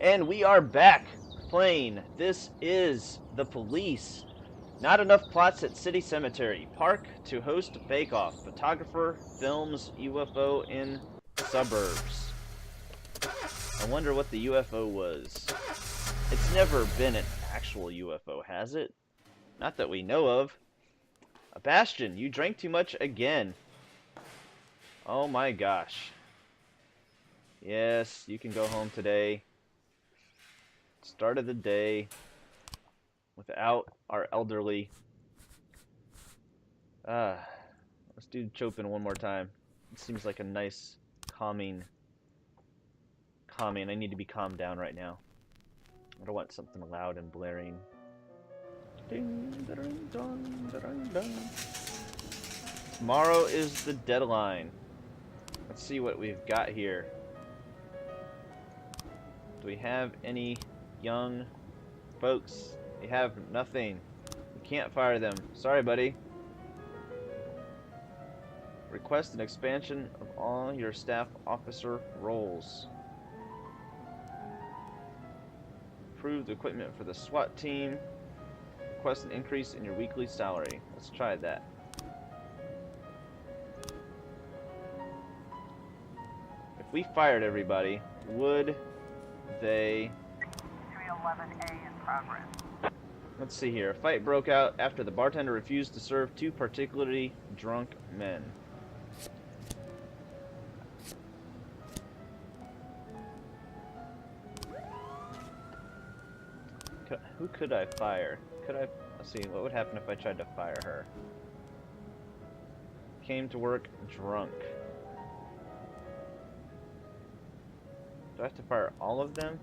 And we are back playing This Is the Police. Not enough plots at City Cemetery. Park to host bake-off. Photographer films UFO in suburbs. I wonder what the UFO was. It's never been an actual UFO, has it? Not that we know of. Bastion, you drank too much again. Oh my gosh. Yes, you can go home today. Start of the day without our elderly. Let's do Chopin one more time. It seems like a nice calming. I need to be calmed down right now. I don't want something loud and blaring. Ding, ding, dong, ding, dong. Tomorrow is the deadline. Let's see what we've got here. Do we have any young folks? We have nothing. We can't fire them. Sorry, buddy. Request an expansion of all your staff officer roles. Approved equipment for the SWAT team. Request an increase in your weekly salary. Let's try that. If we fired everybody, would they... 311A in progress. Let's see here. A fight broke out after the bartender refused to serve two particularly drunk men. Who could I fire? Let's see, what would happen if I tried to fire her? Came to work drunk. Do I have to fire all of them?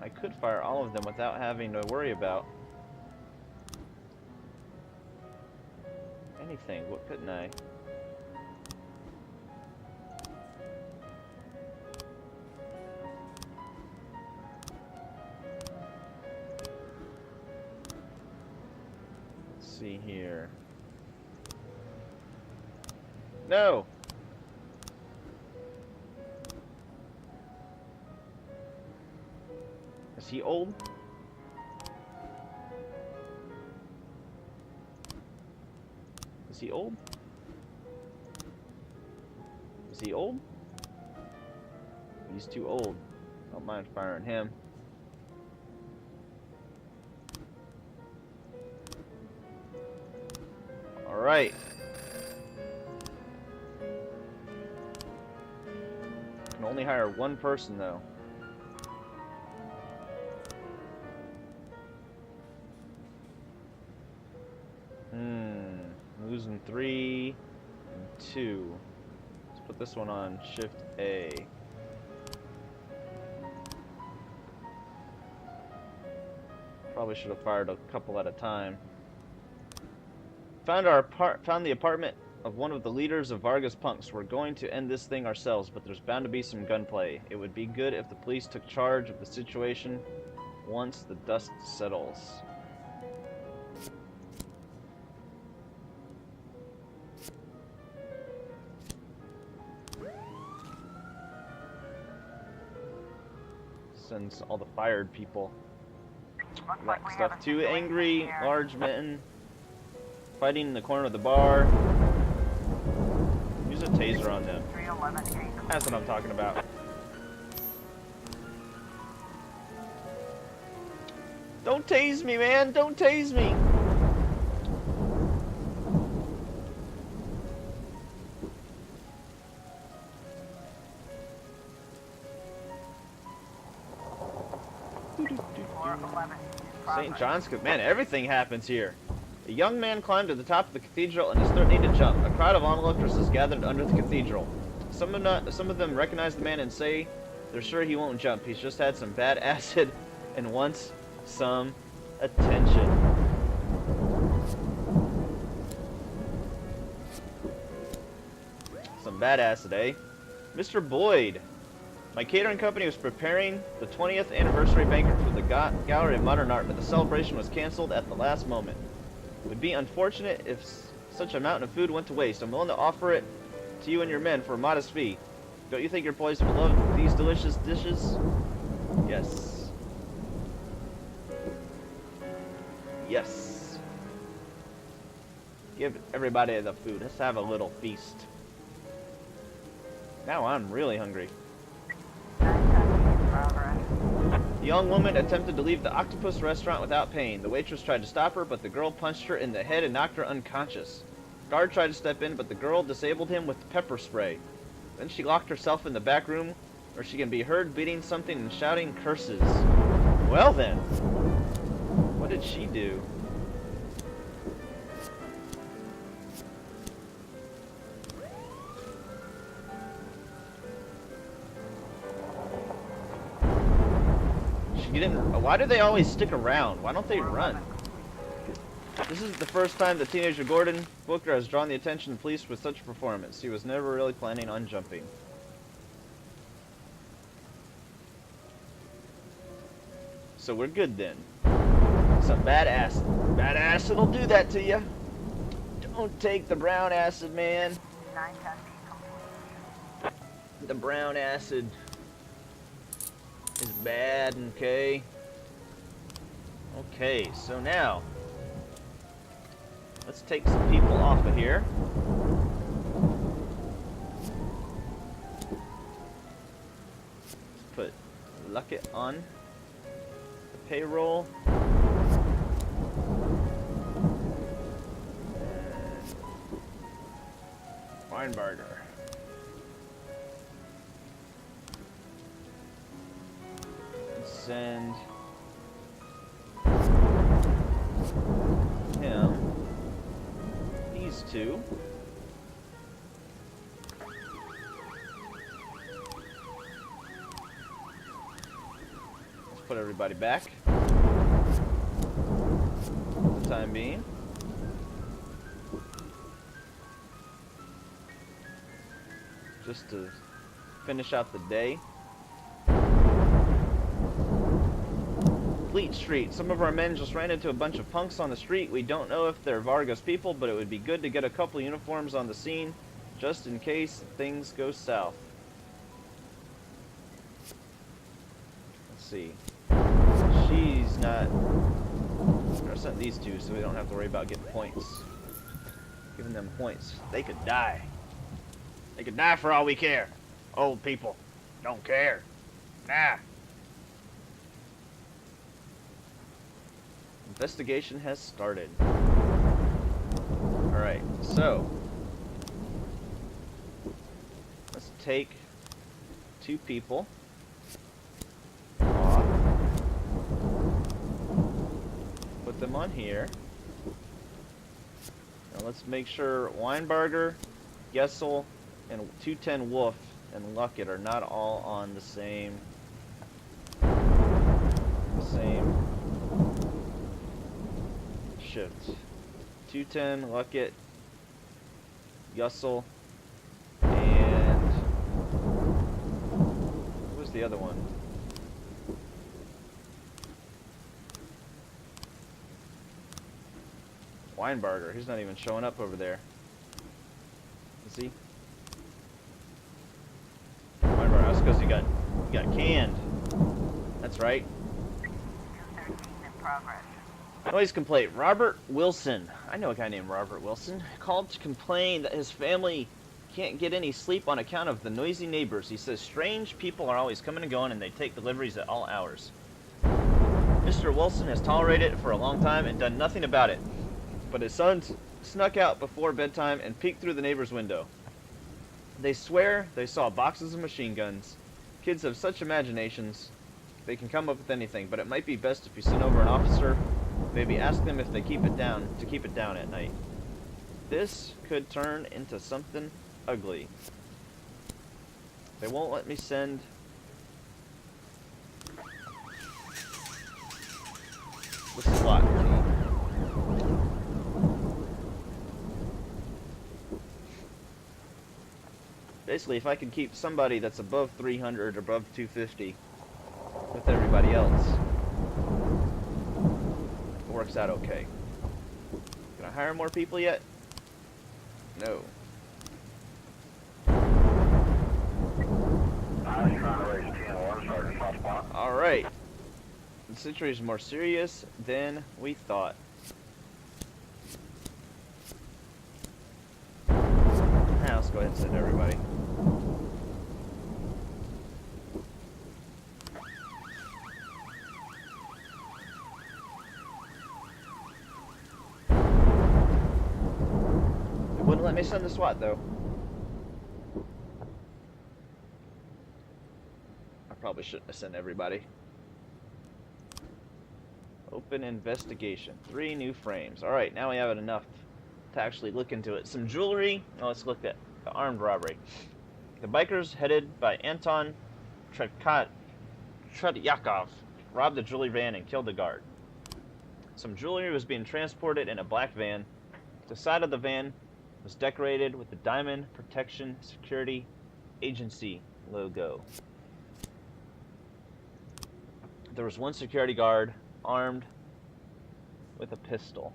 I could fire all of them without having to worry about anything. What couldn't I? Let's see here. No! Is he old? Is he old? Is he old? He's too old. Don't mind firing him. Alright. Can only hire one person though. Losing 3 and 2. Let's put this one on Shift A. Probably should have fired a couple at a time. Found the apartment of one of the leaders of Vargas punks. We're going to end this thing ourselves, but there's bound to be some gunplay. It would be good if the police took charge of the situation once the dust settles. Sends all the fired people. Looks That like we stuff. have a Two situation angry, here. large men fighting in the corner of the bar. Use a taser on them. 311A. That's what I'm talking about. Don't tase me, man! Don't tase me! St. John's, man, everything happens here. A young man climbed to the top of the cathedral and is threatening to jump. A crowd of onlookers is gathered under the cathedral. Some of them recognize the man and say they're sure he won't jump. He's just had some bad acid and wants some attention. Some bad acid, eh? Mr. Boyd. My catering company was preparing the 20th anniversary banquet for the Gallery of Modern Art, but the celebration was canceled at the last moment. It would be unfortunate if such a mountain of food went to waste. I'm willing to offer it To you and your men for a modest fee. Don't you think your boys would love these delicious dishes? Yes. Yes. Give everybody the food. Let's have a little feast. Now I'm really hungry. 910 in progress. The young woman attempted to leave the octopus restaurant without pain. The waitress tried to stop her, but the girl punched her in the head and knocked her unconscious. Guard tried to step in, but the girl disabled him with pepper spray. Then she locked herself in the back room, where she can be heard beating something and shouting curses. Well then, what did she do? She didn't. Why do they always stick around? Why don't they run? This is the first time the teenager Gordon Booker has drawn the attention of the police with such a performance. He was never really planning on jumping. So we're good then. Some bad acid. Bad acid'll do that to you. Don't take the brown acid, man. 910 complete. The brown acid is bad, okay? Okay, so now let's take some people off of here. Let's put Luckett on the payroll. Weinberger. Send him these two. Let's put everybody back for the time being. Just to finish out the day. Fleet Street. Some of our men just ran into a bunch of punks on the street. We don't know if they're Vargas people, but it would be good to get a couple uniforms on the scene, just in case things go south. Let's see. She's not... I sent these two so we don't have to worry about getting points. Giving them points. They could die. They could die for all we care. Old people don't care. Nah. Investigation has started. Alright, so let's take two people off. Put them on here. Now let's make sure Weinberger, Gessel, and 210 Wolf and Luckett are not all on the same shift. 210, Luckett, Gessel, and who was the other one? Weinberger. He's not even showing up over there. Is he? Weinberger. That's because he got canned. That's right. 213 in progress. Noise complaint. Robert Wilson. I know a guy named Robert Wilson. Called to complain that his family can't get any sleep on account of the noisy neighbors. He says strange people are always coming and going and they take deliveries at all hours. Mr. Wilson has tolerated it for a long time and done nothing about it. But his sons snuck out before bedtime and peeked through the neighbor's window. They swear they saw boxes of machine guns. Kids have such imaginations. They can come up with anything, but it might be best if you send over an officer. Maybe ask them if they keep it down at night. This could turn into something ugly. They won't let me send... This is a lot. Basically, if I could keep somebody that's above 300 or above 250 with everybody else, it works out okay. Can I hire more people yet? No. situation is more serious than we thought. Now let's go ahead and send everybody. It wouldn't let me send the SWAT though. I probably shouldn't have sent everybody. Open investigation. 3 new frames. Alright, now we have enough to actually look into it. Some jewelry. Now let's look at the armed robbery. The bikers, headed by Anton Tretyakov, robbed the jewelry van and killed the guard. Some jewelry was being transported in a black van. The side of the van was decorated with the Diamond Protection Security Agency logo. There was one security guard armed with a pistol.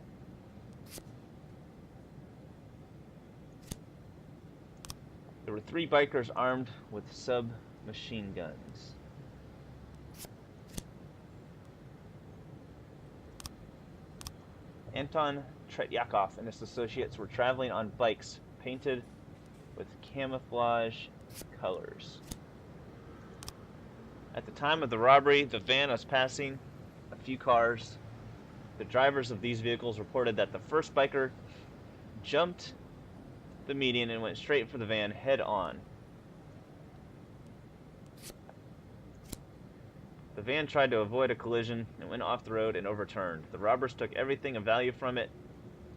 There were 3 bikers armed with submachine guns. Anton Tretyakov and his associates were traveling on bikes painted with camouflage colors. At the time of the robbery, the van was passing a few cars. The drivers of these vehicles reported that the first biker jumped the median and went straight for the van head on. The van tried to avoid a collision and went off the road and overturned. The robbers took everything of value from it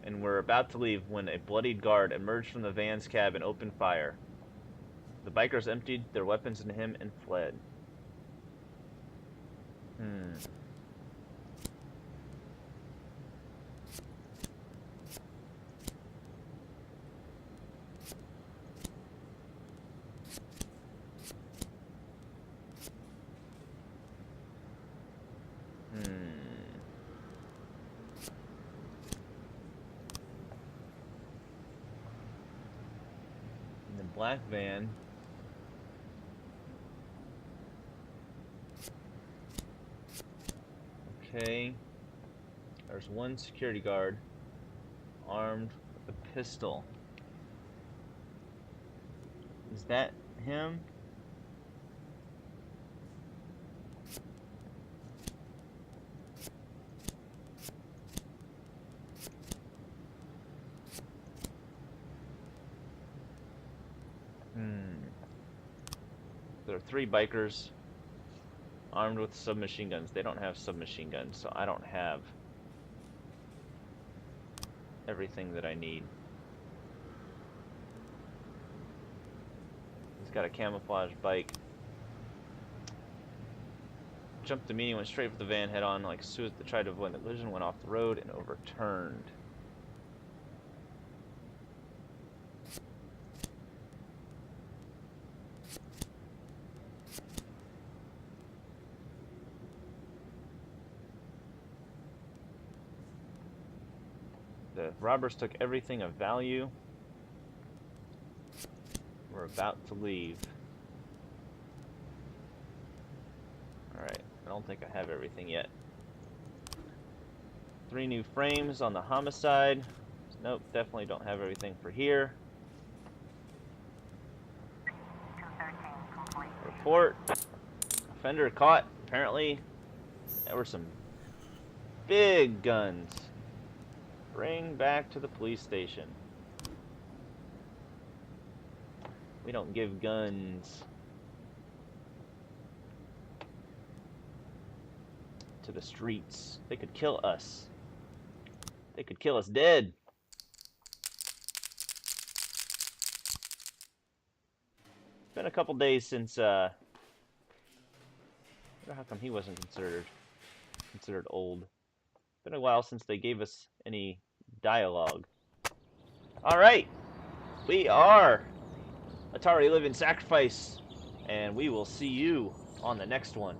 and were about to leave when a bloodied guard emerged from the van's cab and opened fire. The bikers emptied their weapons into him and fled. In the black van. Okay. There's one security guard armed with a pistol. Is that him? There are 3 bikers armed with submachine guns. They don't have submachine guns, so I don't have everything that I need. He's got a camouflage bike. Jumped the median, went straight for the van head on like Suez that tried to avoid the collision, went off the road and overturned. The robbers took everything of value. We're about to leave. Alright, I don't think I have everything yet. 3 new frames on the homicide. Nope, definitely don't have everything for here. 213 complete. Report. Offender caught. Apparently, there were some big guns. Bring back to the police station. We don't give guns to the streets. They could kill us. They could kill us dead. It's been a couple days since I wonder how come he wasn't considered old. It's been a while since they gave us any dialogue. Alright. We are Atari Living Sacrifice. And we will see you on the next one.